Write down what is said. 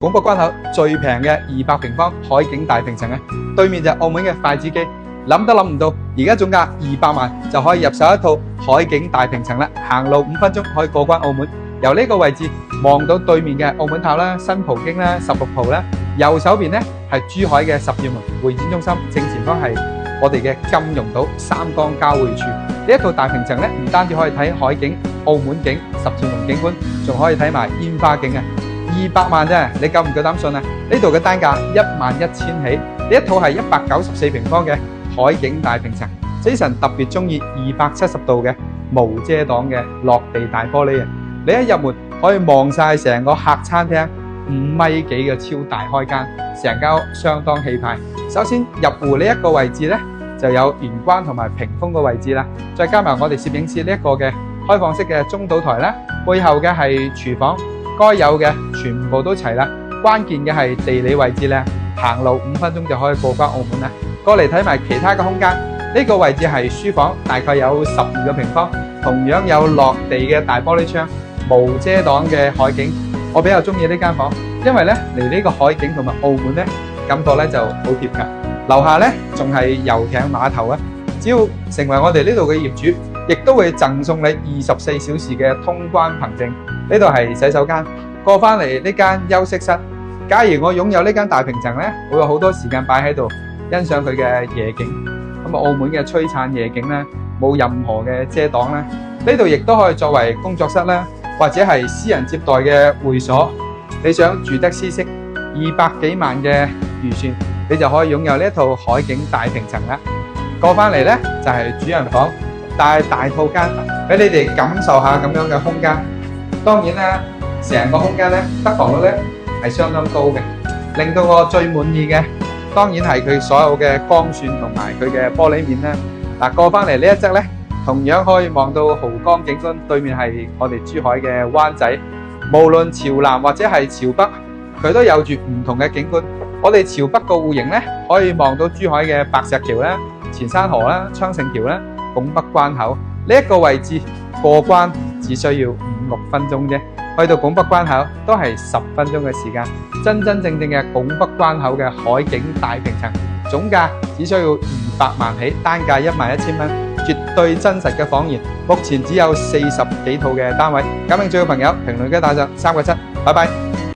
拱北關口最平嘅200平方海景大平層啊，對面就係澳門嘅筷子基，諗都諗唔到，而家總價200萬就可以入手一套海景大平層啦，行路5分鐘可以過關澳門。由呢個位置望到對面嘅澳門塔啦、新葡京啦、16葡啦，右手邊呢係珠海嘅十月門會展中心，正前方係我哋嘅金融島三江交匯處。呢一套大平層呢，唔單止可以睇海景、澳門景、十字門景觀，仲可以睇埋煙花景啊！200萬啫，你夠唔夠膽信啊？呢度嘅單價11000起，呢一套係194平方嘅海景大平層。Jason 特別中意270度嘅無遮擋嘅落地大玻璃啊！你一入門可以望晒成個客餐廳5米幾嘅超大開間，成間屋相當氣派。首先入戶呢一個位置呢，就有玄關同埋屏風嘅位置啦，再加埋我哋攝影師呢一個嘅開放式嘅中島台啦，背後嘅係廚房。該有嘅全部都齊啦，關鍵嘅係地理位置咧，行路5分鐘就可以過關澳門啦。過嚟睇埋其他嘅空間，呢個位置係書房，大概有12個平方，同樣有落地嘅大玻璃窗，無遮擋嘅海景。我比較中意呢間房，因為咧離呢個海景同埋澳門咧，感覺咧就好貼近。樓下咧仲係遊艇碼頭啊，只要成為我哋呢度嘅業主，亦都會贈送你24小時嘅通關憑證。呢度係洗手間，過返嚟呢間休息室。假如我擁有呢間大平層呢，會有好多時間擺喺度欣賞佢嘅夜景。咁澳門嘅璀璨夜景呢，冇任何嘅遮擋啦。呢度亦都可以作為工作室啦，或者係私人接待嘅會所。你想住得舒適，200幾萬嘅預算，你就可以擁有呢一套海景大平層啦。過返嚟呢，就係主人房，大套間，俾你哋感受下咁樣嘅空間。當然啦，成個空間咧，得房率咧係相當高嘅，令到我最滿意嘅，當然係佢所有嘅光線同埋佢嘅玻璃面啦。嗱，過翻嚟呢一側咧，同樣可以望到濠江景觀，對面係我哋珠海嘅灣仔。無論朝南或者係朝北，佢都有住唔同嘅景觀。我哋朝北個戶型咧，可以望到珠海嘅白石橋啦、前山河啦、昌盛橋啦、拱北關口。呢一個位置過關只需要5-6分鐘啫，去到拱北關口都係10分鐘嘅時間。真正嘅拱北關口嘅海景大平層，總價只需要200萬起，單價11000蚊，絕對真實嘅謊言。目前只有40幾套嘅單位，感興趣嘅朋友評論區打上3個7，拜拜。